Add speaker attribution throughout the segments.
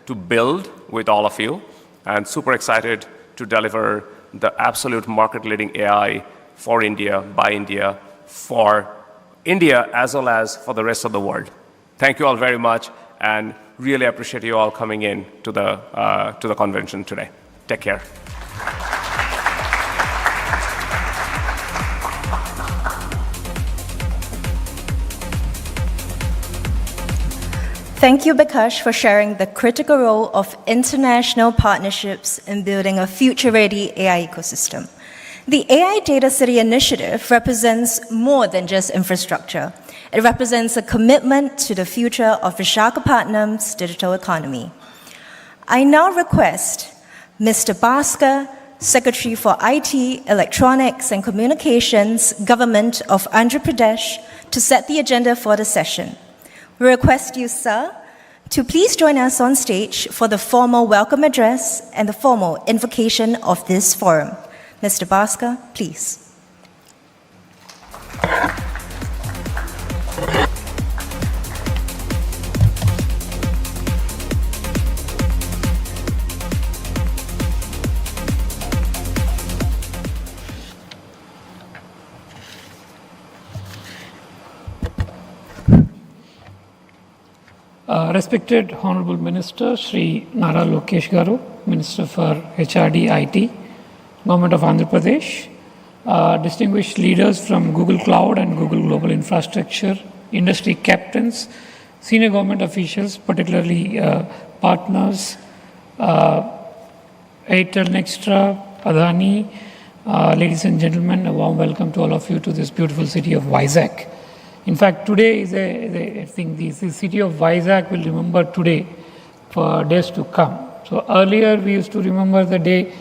Speaker 1: to build with all of you, and super excited to deliver the absolute market-leading AI for India, by India, for India, as well as for the rest of the world. Thank you all very much, and really appreciate you all coming in to the convention today. Take care.
Speaker 2: Thank you, Bikash, for sharing the critical role of international partnerships in building a future-ready AI ecosystem. The AI Data City Initiative represents more than just infrastructure. It represents a commitment to the future of Visakhapatnam's digital economy. I now request Mr. Bhaskar, Secretary for IT, Electronics and Communications, Government of Andhra Pradesh, to set the agenda for the session. We request you, sir, to please join us on stage for the formal welcome address and the formal invocation of this forum. Mr. Bhaskar, please.
Speaker 3: Respected Honorable Minister, Shri Nara Lokesh Garu, Minister for HRD IT, Government of Andhra Pradesh, distinguished leaders from Google Cloud and Google Global Infrastructure, industry captains, senior government officials, particularly partners, Airtel Nextra, Adani, ladies and gentlemen, a warm welcome to all of you to this beautiful city of Vizag. In fact, today is I think the city of Vizag will remember today for days to come. So earlier we used to remember the day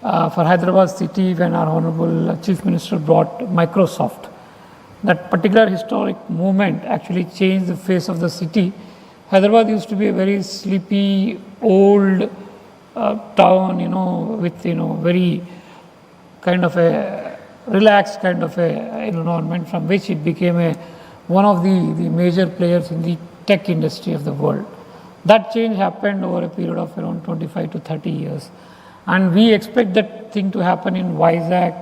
Speaker 3: for Hyderabad city when our Honorable Chief Minister brought Microsoft. That particular historic moment actually changed the face of the city. Hyderabad used to be a very sleepy, old town, with, very kind of a relaxed kind of a environment from which it became one of the major players in the tech industry of the world. That change happened over a period of around 25 to 30 years. And we expect that thing to happen in Vizag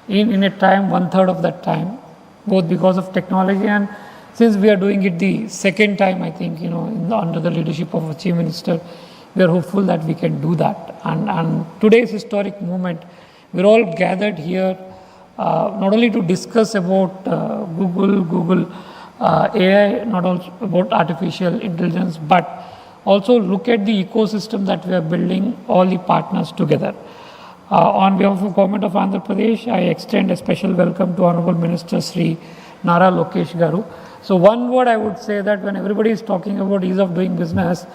Speaker 3: in a time, 1/3 of that time, both because of technology and since we are doing it the second time, I think, under the leadership of our Chief Minister, we are hopeful that we can do that. And today's historic moment, we're all gathered here not only to discuss about Google AI, not also about artificial intelligence, but also look at the ecosystem that we are building, all the partners together. On behalf of the Government of Andhra Pradesh, I extend a special welcome to Honorable Minister Sri Nara Lokesh Garu. So one word I would say that when everybody is talking about ease of doing business,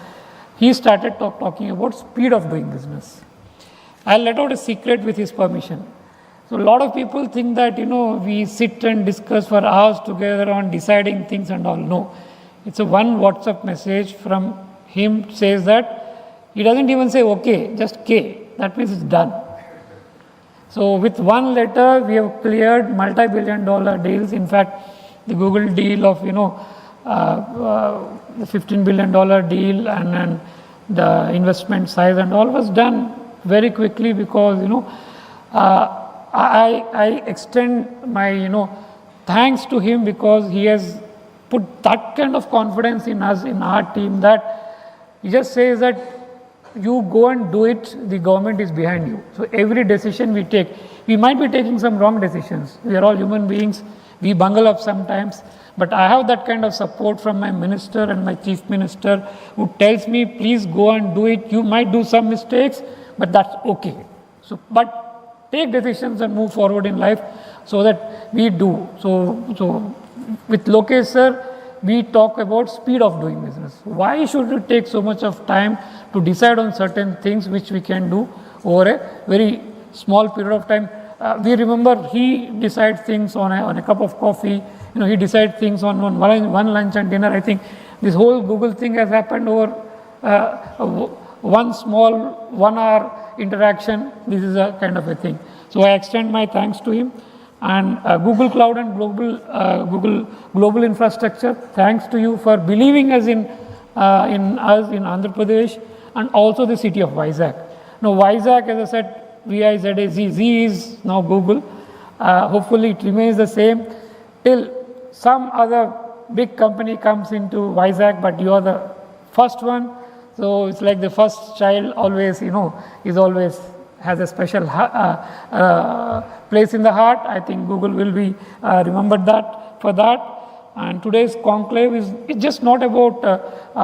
Speaker 3: he started talking about speed of doing business. I'll let out a secret with his permission. So a lot of people think that, we sit and discuss for hours together on deciding things and all. No, it's a one WhatsApp message from him says that he doesn't even say okay, just K. That means it's done. So with one letter, we have cleared multi-billion-dollar deals. In fact, the Google deal of, the $15 billion deal and the investment size and all was done very quickly because, I extend my, thanks to him because he has put that kind of confidence in us, in our team, that he just says that you go and do it, the government is behind you. So every decision we take, we might be taking some wrong decisions. We are all human beings, we bungle up sometimes, but I have that kind of support from my minister and my chief minister who tells me, please go and do it. You might do some mistakes, but that's okay. So, but take decisions and move forward in life so that we do. So with Lokesh sir, we talk about speed of doing business. Why should it take so much of time to decide on certain things which we can do over a very small period of time? We remember he decides things on a cup of coffee. He decides things on one lunch and dinner. I think this whole Google thing has happened over one small 1 hour interaction. This is a kind of a thing. So I extend my thanks to him. And Google Cloud and Google Global Infrastructure, thanks to you for believing us in Andhra Pradesh. and also the city of Vizag. Now, Vizag, as I said, VIZAZ, Z is now Google. Hopefully, it remains the same till some other big company comes into Vizag, but you are the first one. So it's like the first child always, is always has a special place in the heart. I think Google will be remembered for that. And today's conclave is just not about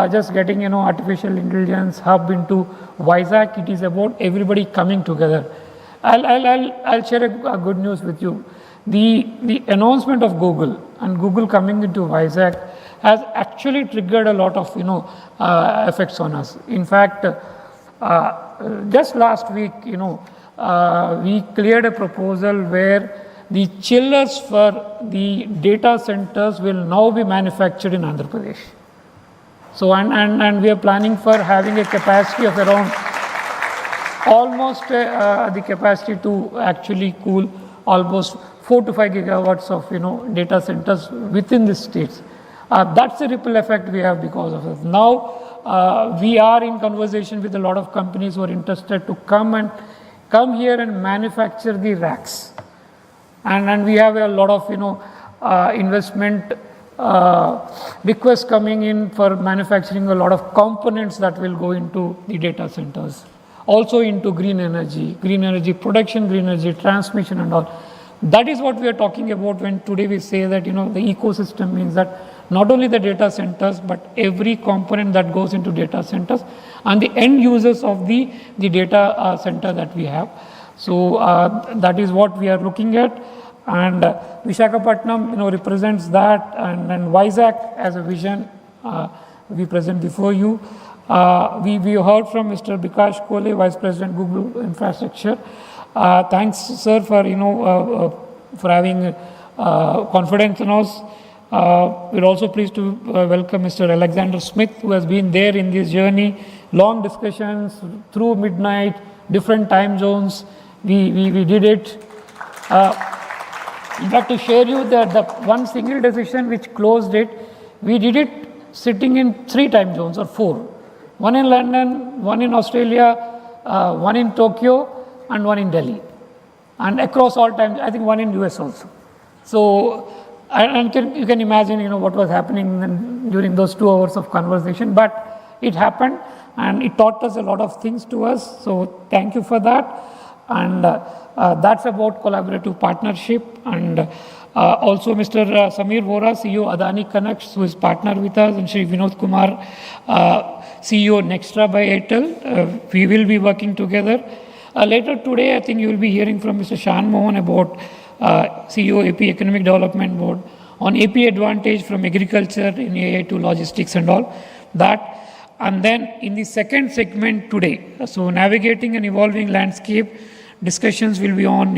Speaker 3: just getting artificial intelligence hub into Vizag. It is about everybody coming together. I'll share a good news with you. The announcement of Google and Google coming into Vizag has actually triggered a lot of effects on us. In fact, just last week, we cleared a proposal where the chillers for the data centers will now be manufactured in Andhra Pradesh. So, and we are planning for having a capacity of around almost the capacity to actually cool almost 4 to 5 gigawatts of data centers within the states. That's the ripple effect we have because of it. Now we are in conversation with a lot of companies who are interested to come here and manufacture the racks. And we have a lot of investment requests coming in for manufacturing a lot of components that will go into the data centers. Also into green energy production, green energy transmission and all. That is what we are talking about when today we say that the ecosystem means that not only the data centers but every component that goes into data centers and the end users of the data center that we have. So that is what we are looking at, and Visakhapatnam represents that, and Vizag as a vision we present before you. We heard from Mr. Bikash Kole, Vice President Google Infrastructure. Thanks, sir, for having confidence in us. We're also pleased to welcome Mr. Alexander Smith, who has been there in this journey, long discussions through midnight, different time zones. We did it. In fact, to share you the one single decision which closed it, we did it sitting in 3 time zones or 4. One in London, one in Australia, one in Tokyo, and one in Delhi. And across all times, I think one in US also. So, you can imagine, what was happening during those 2 hours of conversation. But it happened, and it taught us a lot of things to us. So, thank you for that. And that's about collaborative partnership. And also Mr. Samir Vora, CEO Adani Connects, who is partner with us, and Shri Vinod Kumar, CEO Nextra by Airtel. We will be working together. Later today, I think you will be hearing from Mr. Shan Mohan about CEO AP Economic Development Board on AP advantage from agriculture in AI to logistics and all that. And then in the second segment today, so navigating an evolving landscape, discussions will be on,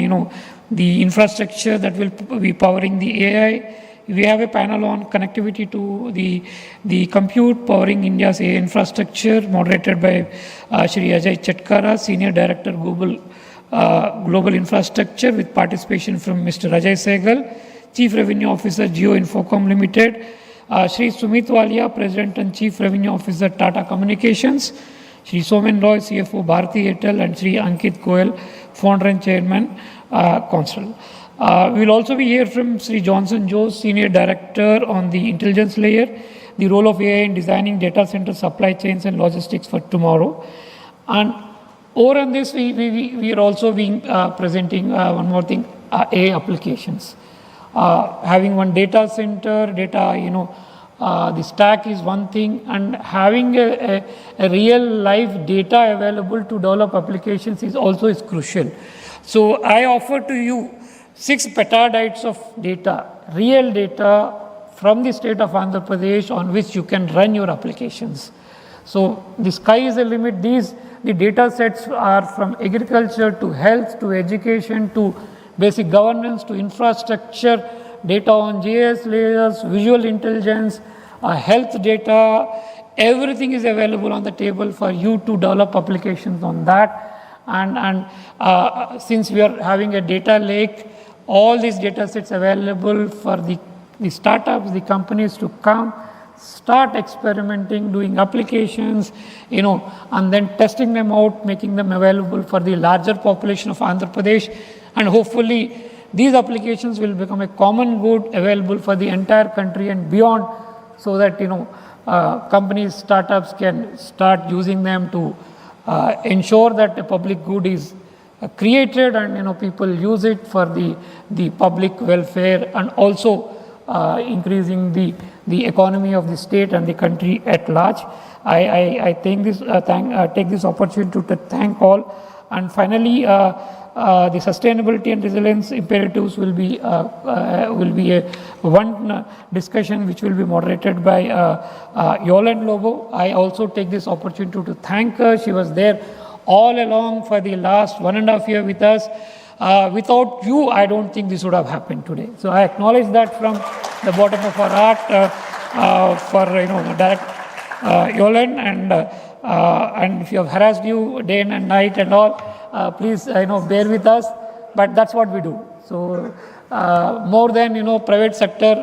Speaker 3: the infrastructure that will be powering the AI. We have a panel on connectivity to the compute powering India's AI infrastructure, moderated by Shri Ajay Chatkara, Senior Director Global Infrastructure, with participation from Mr. Ajay Sehgal, Chief Revenue Officer, Jio Infocom Limited, Shri Sumit Walia, President and Chief Revenue Officer, Tata Communications, Shri Somen Roy, CFO, Bharti Airtel, and Shri Ankit Goyal, Founder and Chairman, Consul. We will also be here from Sri Johnson Joes, Senior Director on the intelligence layer, the role of AI in designing data center supply chains and logistics for tomorrow. And over on this, we are also being presenting one more thing, AI applications. Having one data center, the stack is one thing, and having a real live data available to develop applications is crucial. So I offer to you 6 petabytes of data, real data from the state of Andhra Pradesh on which you can run your applications. So the sky is the limit. The data sets are from agriculture to health to education to basic governance to infrastructure, data on GIS layers, visual intelligence, health data. Everything is available on the table for you to develop applications on that. And since we are having a data lake, all these data sets available for the startups, the companies to come, start experimenting, doing applications, and then testing them out, making them available for the larger population of Andhra Pradesh. And hopefully, these applications will become a common good available for the entire country and beyond, so that, companies, startups can start using them to ensure that a public good is created, and people use it for the public welfare, and also increasing the economy of the state and the country at large. I take this opportunity to thank all. And finally, the sustainability and resilience imperatives will be one discussion which will be moderated by Yolande Lobo. I also take this opportunity to thank her. She was there all along for the last 1.5 years with us. Without you, I don't think this would have happened today. So I acknowledge that from the bottom of our heart for Director Yolande, and if you have harassed you day and night and all, please bear with us. But that's what we do. So more than private sector,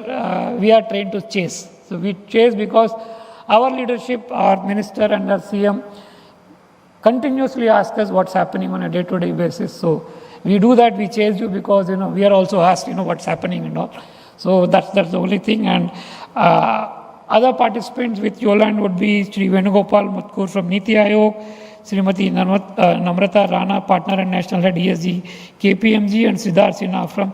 Speaker 3: we are trained to chase. So we chase because our leadership, our minister and our CM continuously ask us what's happening on a day-to-day basis. So we do that, we chase you because we are also asked what's happening and all. So that's the only thing. And other participants with Yolande would be Sri Venugopal Mutkur from Niti Aayog, Srimati Namrata Rana, Partner and National Head ESG, KPMG, and Siddharth Sinha from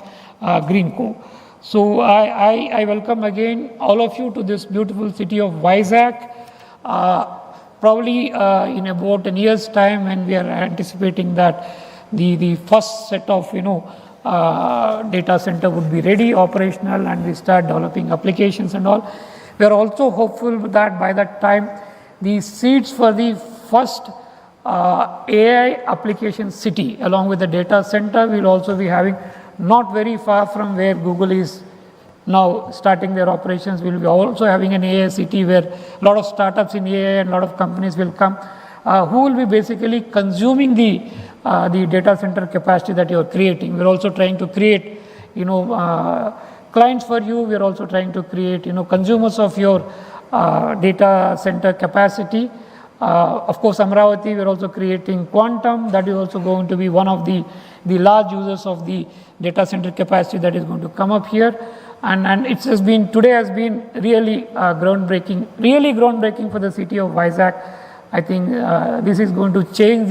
Speaker 3: Greenco. So I welcome again all of you to this beautiful city of Vizag. Probably in about a year's time, when we are anticipating that the first set of data center would be ready, operational, and we start developing applications and all. We are also hopeful that by that time, the seeds for the first AI application city along with the data center will also be having, not very far from where Google is now starting their operations. We will be also having an AI city where a lot of startups in AI and a lot of companies will come, who will be basically consuming the data center capacity that you are creating. We are also trying to create clients for you. We are also trying to create consumers of your data center capacity. Of course, Amravati, we are also creating Quantum. That is also going to be one of the large users of the data center capacity that is going to come up here. And today has been really groundbreaking for the city of Vizag. I think this is going to change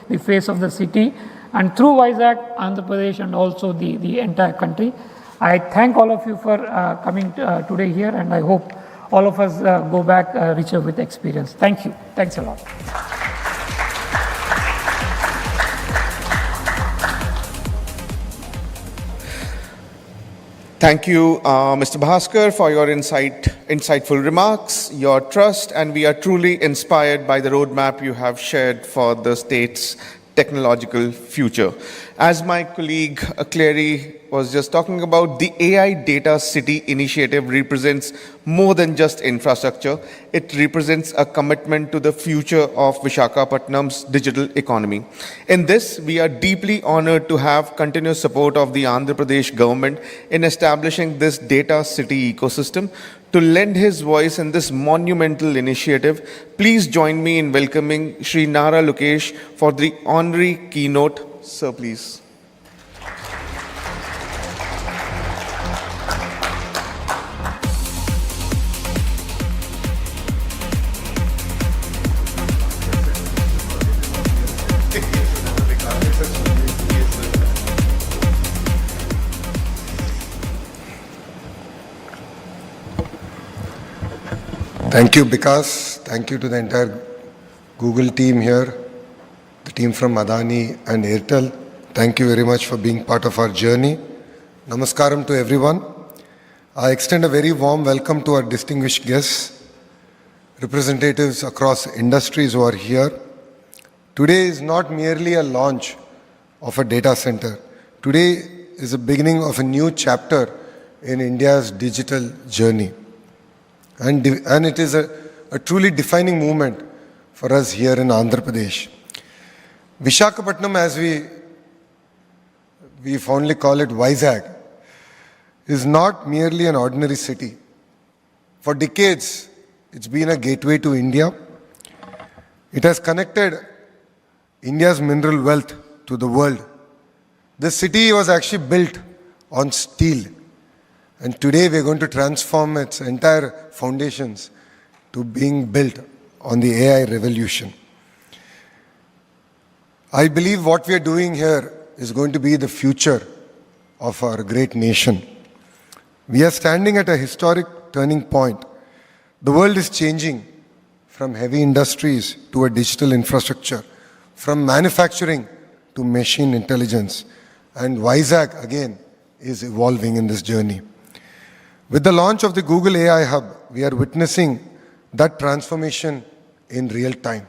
Speaker 3: the face of the city, and through Vizag, Andhra Pradesh, and also the entire country. I thank all of you for coming today here, and I hope all of us go back richer with experience. Thank you. Thanks a lot.
Speaker 4: Thank you, Mr. Bhaskar, for your insightful remarks, your trust, and we are truly inspired by the roadmap you have shared for the state's technological future. As my colleague Clary was just talking about, the AI Data City initiative represents more than just infrastructure. It represents a commitment to the future of Visakhapatnam's digital economy. In this, we are deeply honored to have continuous support of the Andhra Pradesh government in establishing this data city ecosystem. To lend his voice in this monumental initiative, please join me in welcoming Shri Nara Lokesh for the honorary keynote. Sir, please.
Speaker 5: Thank you, Vikas. Thank you to the entire Google team here, the team from Adani and Airtel. Thank you very much for being part of our journey. Namaskaram to everyone. I extend a very warm welcome to our distinguished guests, representatives across industries who are here. Today is not merely a launch of a data center. Today is the beginning of a new chapter in India's digital journey. And it is a truly defining moment for us here in Andhra Pradesh. Visakhapatnam, as we fondly call it, Vizag, is not merely an ordinary city. For decades, It's been a gateway to India. It has connected India's mineral wealth to the world. This city was actually built on steel. And today we are going to transform its entire foundations to being built on the AI revolution. I believe what we are doing here is going to be the future of our great nation. We are standing at a historic turning point. The world is changing from heavy industries to a digital infrastructure, from manufacturing to machine intelligence. And Vizag, again, is evolving in this journey. With the launch of the Google AI Hub, we are witnessing that transformation in real time.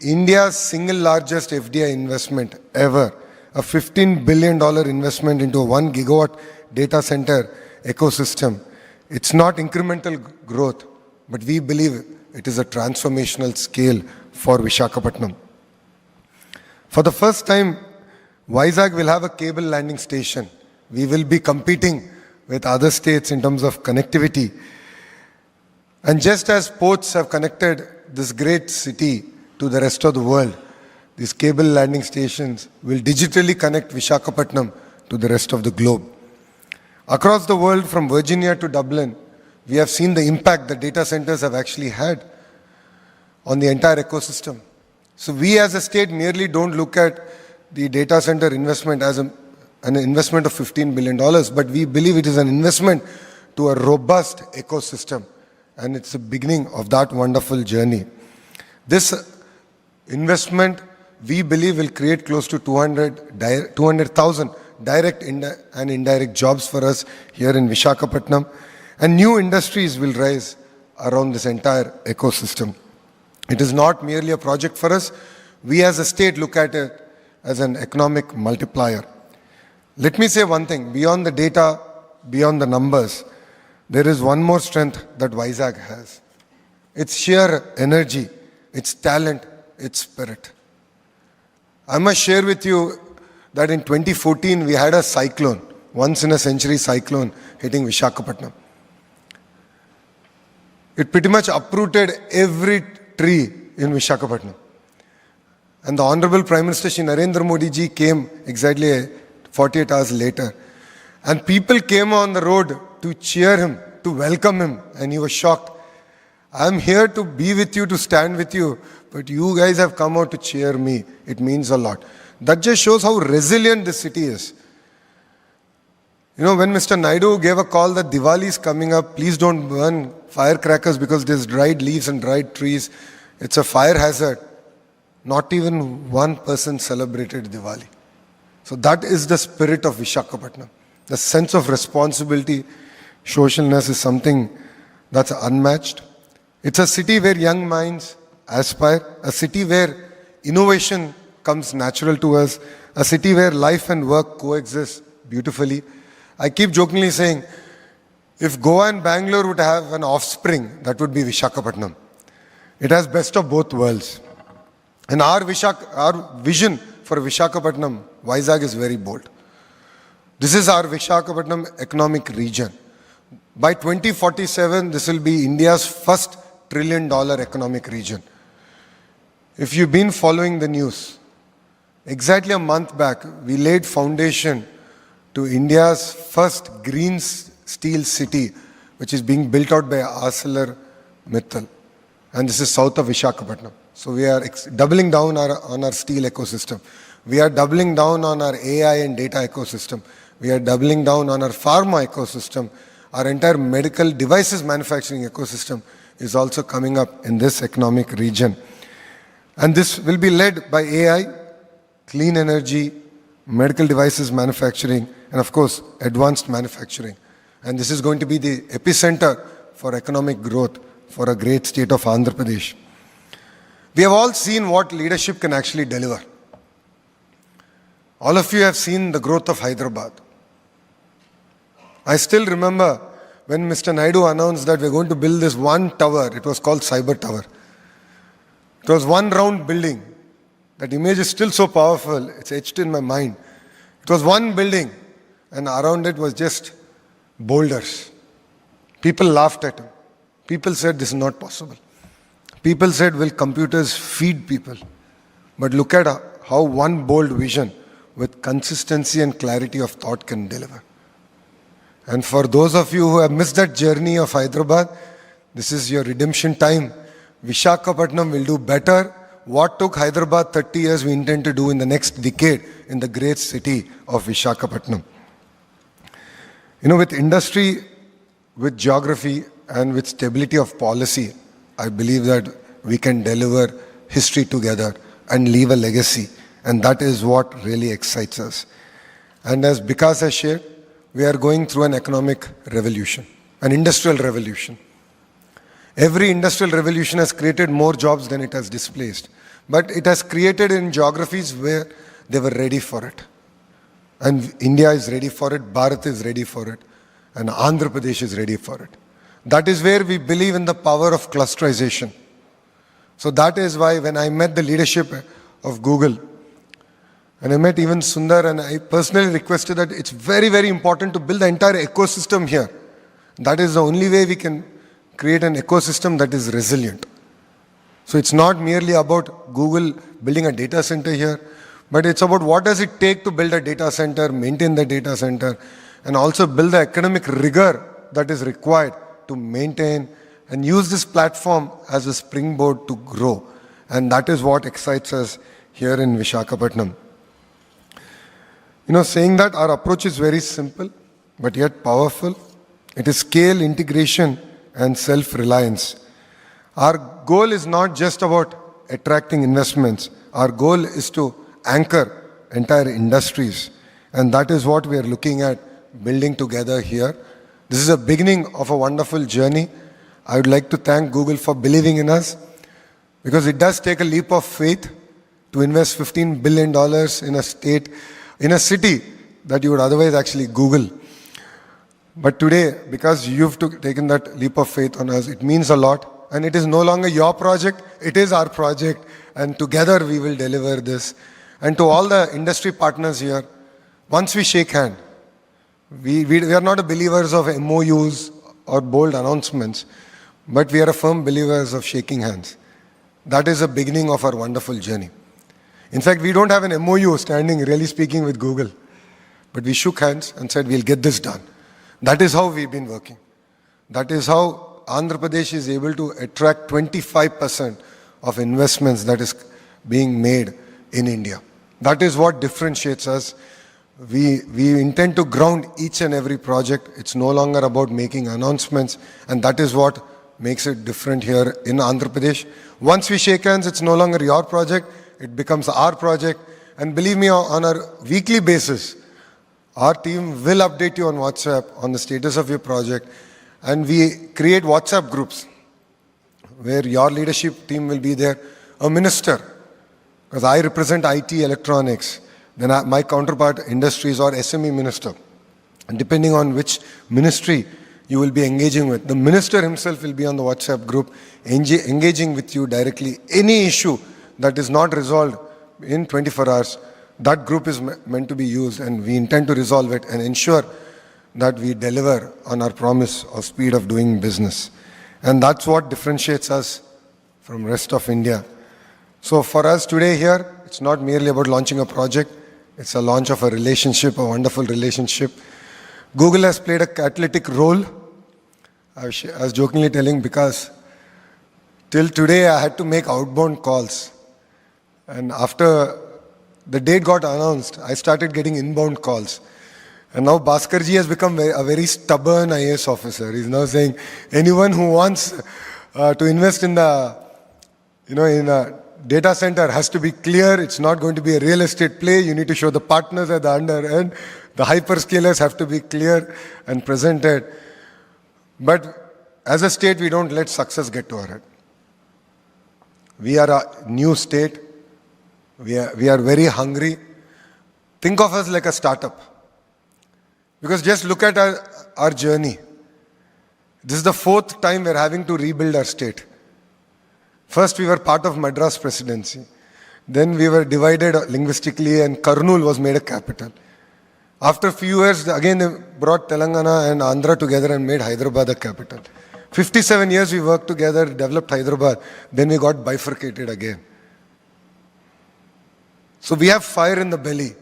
Speaker 5: India's single largest FDI investment ever, a $15 billion investment into a 1 gigawatt data center ecosystem. It's not incremental growth, but we believe it is a transformational scale for Visakhapatnam. For the first time, Vizag will have a cable landing station. We will be competing with other states in terms of connectivity. And just as ports have connected this great city to the rest of the world, these cable landing stations will digitally connect Visakhapatnam to the rest of the globe. Across the world, from Virginia to Dublin, we have seen the impact that data centers have actually had on the entire ecosystem. So we as a state merely don't look at the data center investment as an investment of $15 billion, but we believe it is an investment to a robust ecosystem. And it's the beginning of that wonderful journey. This investment, we believe, will create close to 200,000 direct and indirect jobs for us here in Visakhapatnam. And new industries will rise around this entire ecosystem. It is not merely a project for us. We as a state look at it as an economic multiplier. Let me say one thing, beyond the data, beyond the numbers, there is one more strength that Vizag has. Its sheer energy, its talent, its spirit. I must share with you that in 2014 we had a cyclone, once in a century cyclone hitting Visakhapatnam. It pretty much uprooted every tree in Visakhapatnam. And the Honorable Prime Minister Shri Narendra Modi ji came exactly 48 hours later. And people came on the road to cheer him, to welcome him, and he was shocked. I'm here to be with you, to stand with you, but you guys have come out to cheer me. It means a lot. That just shows how resilient this city is. You know, when Mr. Naidu gave a call that Diwali is coming up, please don't burn firecrackers because there's dried leaves and dried trees. It's a fire hazard. Not even one person celebrated Diwali. So that is the spirit of Visakhapatnam. The sense of responsibility, socialness is something that's unmatched. It's a city where young minds aspire, a city where innovation comes natural to us, a city where life and work coexist beautifully. I keep jokingly saying, if Goa and Bangalore would have an offspring, that would be Visakhapatnam. It has best of both worlds. And our vision for Visakhapatnam, Vizag, is very bold. This is our Visakhapatnam economic region. By 2047, this will be India's first $1 trillion economic region. If you've been following the news, exactly a month back, we laid foundation to India's first green steel city, which is being built out by ArcelorMittal. And this is south of Visakhapatnam. So we are doubling down on our steel ecosystem. We are doubling down on our AI and data ecosystem. We are doubling down on our pharma ecosystem. Our entire medical devices manufacturing ecosystem is also coming up in this economic region. And this will be led by AI, clean energy, medical devices manufacturing, and of course, advanced manufacturing. And this is going to be the epicenter for economic growth for a great state of Andhra Pradesh. We have all seen what leadership can actually deliver. All of you have seen the growth of Hyderabad. I still remember when Mr. Naidu announced that we're going to build this one tower. It was called Cyber Tower. It was one round building. That image is still so powerful, it's etched in my mind. It was one building, and around it was just boulders. People laughed at him. People said this is not possible. People said, will computers feed people? But look at how one bold vision with consistency and clarity of thought can deliver. And for those of you who have missed that journey of Hyderabad, this is your redemption time. Visakhapatnam will do better. What took Hyderabad 30 years, we intend to do in the next decade in the great city of Visakhapatnam. With industry, with geography, and with stability of policy, I believe that we can deliver history together and leave a legacy. And that is what really excites us. And as Vikas has shared, we are going through an economic revolution, an industrial revolution. Every industrial revolution has created more jobs than it has displaced. But it has created in geographies where they were ready for it. And India is ready for it, Bharat is ready for it, and Andhra Pradesh is ready for it. That is where we believe in the power of clusterization. So that is why when I met the leadership of Google, and I met even Sundar, and I personally requested that it's very, very important to build the entire ecosystem here. That is the only way we can create an ecosystem that is resilient. So it's not merely about Google building a data center here, but it's about what does it take to build a data center, maintain the data center, and also build the academic rigor that is required to maintain and use this platform as a springboard to grow. And that is what excites us here in Visakhapatnam. Saying that our approach is very simple, but yet powerful. It is scale, integration, and self-reliance. Our goal is not just about attracting investments. Our goal is to anchor entire industries. And that is what we are looking at building together here. This is a beginning of a wonderful journey. I would like to thank Google for believing in us, because it does take a leap of faith to invest $15 billion in a city that you would otherwise actually Google. But today, because you've taken that leap of faith on us, it means a lot. And it is no longer your project, it is our project. And together we will deliver this. And to all the industry partners here, once we shake hands, we are not believers of MOUs or bold announcements, but we are firm believers of shaking hands. That is the beginning of our wonderful journey. In fact, we don't have an MOU standing, really speaking, with Google. But we shook hands and said, we'll get this done. That is how we've been working. That is how Andhra Pradesh is able to attract 25% of investments that is being made in India. That is what differentiates us. We intend to ground each and every project. It's no longer about making announcements, and that is what makes it different here in Andhra Pradesh. Once we shake hands, it's no longer your project, it becomes our project. And believe me, on a weekly basis, our team will update you on WhatsApp on the status of your project. And we create WhatsApp groups where your leadership team will be there. A minister, because I represent IT electronics, then my counterpart industries or SME minister. And depending on which ministry you will be engaging with, the minister himself will be on the WhatsApp group, engaging with you directly. Any issue that is not resolved in 24 hours, that group is meant to be used, and we intend to resolve it and ensure that we deliver on our promise of speed of doing business. And that's what differentiates us from rest of India. So for us today here, it's not merely about launching a project, it's a launch of a relationship, a wonderful relationship. Google has played a catalytic role. I was jokingly telling, because till today I had to make outbound calls. And after the date got announced, I started getting inbound calls. And now Bhaskarji has become a very stubborn IAS officer. He's now saying, anyone who wants to invest in the, in a data center has to be clear. It's not going to be a real estate play. You need to show the partners at the under end. The hyperscalers have to be clear and presented. But as a state, we don't let success get to our head. We are a new state. We are very hungry. Think of us like a startup. Because just look at our journey. This is the 4th time we're having to rebuild our state. First, we were part of Madras presidency. Then we were divided linguistically, and Kurnool was made a capital. After a few years, again they brought Telangana and Andhra together and made Hyderabad a capital. 57 years we worked together, developed Hyderabad, then we got bifurcated again. So we have fire in the belly.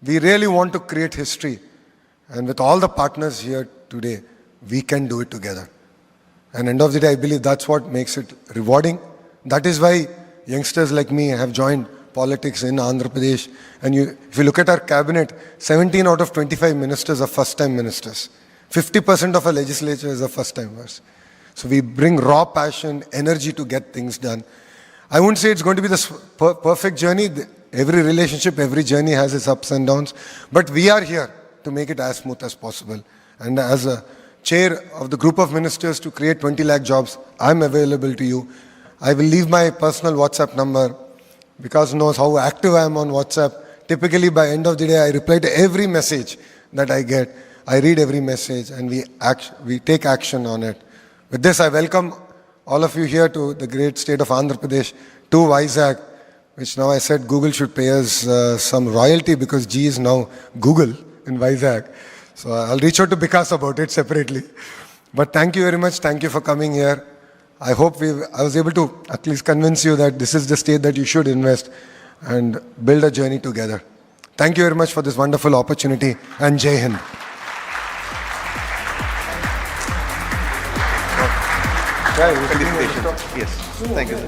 Speaker 5: We really want to create history. And with all the partners here today, we can do it together. And end of the day, I believe that's what makes it rewarding. That is why youngsters like me have joined politics in Andhra Pradesh. And if you look at our cabinet, 17 out of 25 ministers are first-time ministers. 50% of our legislature is a first-timers. So we bring raw passion, energy to get things done. I wouldn't say it's going to be the perfect journey. Every relationship, every journey has its ups and downs. But we are here to make it as smooth as possible. And as a chair of the group of ministers to create 20 lakh jobs, I'm available to you. I will leave my personal WhatsApp number. Because knows how active I am on WhatsApp. Typically by end of the day, I reply to every message that I get. I read every message and we take action on it. With this, I welcome all of you here to the great state of Andhra Pradesh, to Vizag, which now I said Google should pay us some royalty because G is now Google in Vizag. So I'll reach out to Vikas about it separately. But thank you very much. Thank you for coming here. I hope I was able to at least convince you that this is the state that you should invest and build a journey together. Thank you very much for this wonderful opportunity, and Jai Hind.
Speaker 4: Felicitations. Yes. Thank you, sir.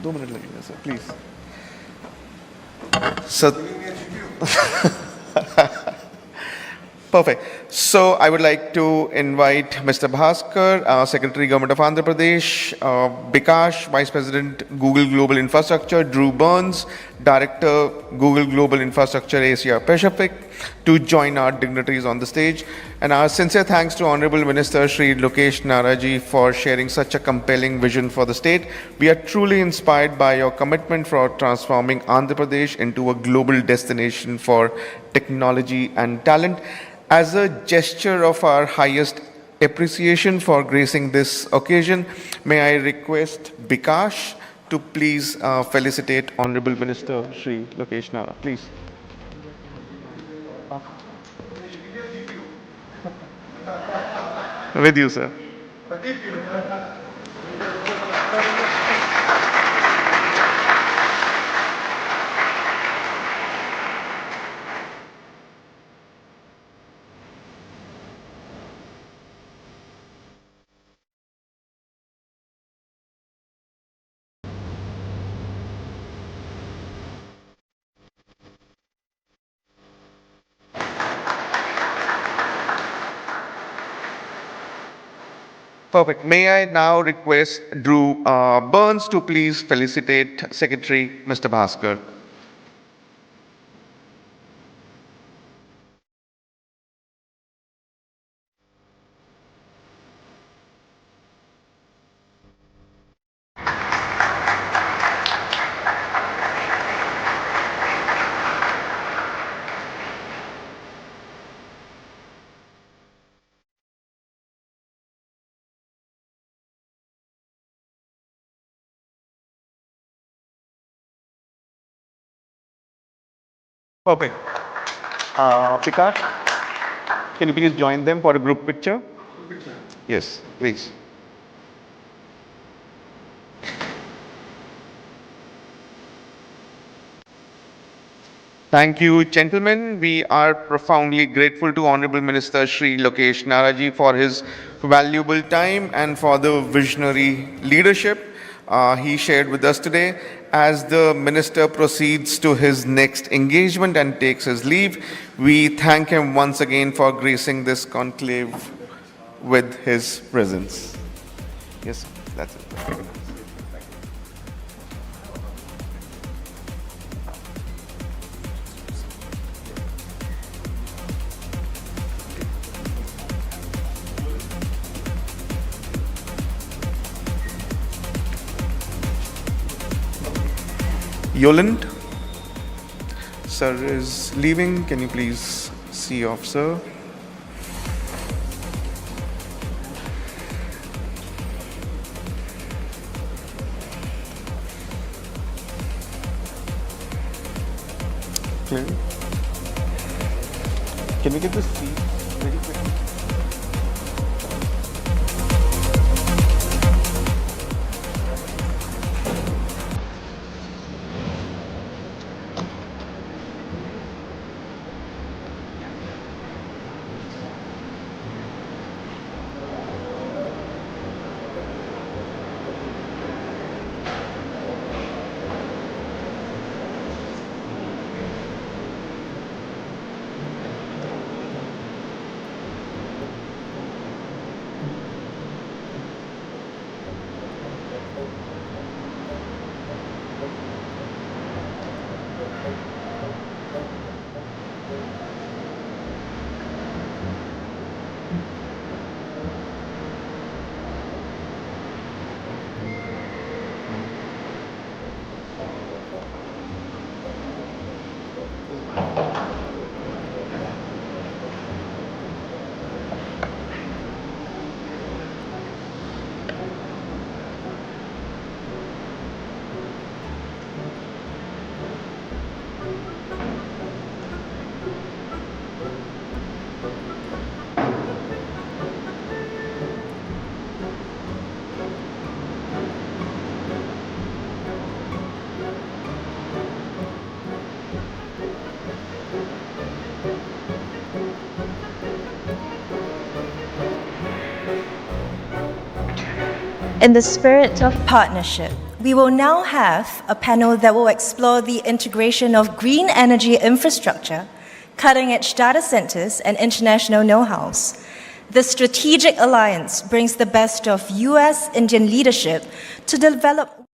Speaker 4: 2 minutes लगेगा, sir. Please. So, perfect. So I would like to invite Mr. Bhaskar, Secretary Government of Andhra Pradesh, Bikash, Vice President Google Global Infrastructure, Drew Burns, Director Google Global Infrastructure Asia Pacific, to join our dignitaries on the stage. And our sincere thanks to Honorable Minister Shri Lokesh Naraji for sharing such a compelling vision for the state. We are truly inspired by your commitment for transforming Andhra Pradesh into a global destination for technology and talent. As a gesture of our highest appreciation for gracing this occasion, may I request Bikash to please felicitate Honorable Minister Shri Lokesh Nara. Please. With you, sir. Perfect. May I now request Drew Burns to please felicitate Secretary Mr. Bhaskar. Perfect. Bikash, can you please join them for a group picture? Yes, please. Thank you, gentlemen. We are profoundly grateful to Honorable Minister Shri Lokesh Naraji for his valuable time and for the visionary leadership he shared with us today. As the minister proceeds to his next engagement and takes his leave, we thank him once again for gracing this conclave with his presence. Yes, that's it. Yoland, sir is leaving. Can you please see off, sir? Clear? Can we get the seat very quickly?
Speaker 2: In the spirit of partnership, we will now have a panel that will explore the integration of green energy infrastructure, cutting-edge data centers, and international know-hows. The strategic alliance brings the best of US-Indian leadership to develop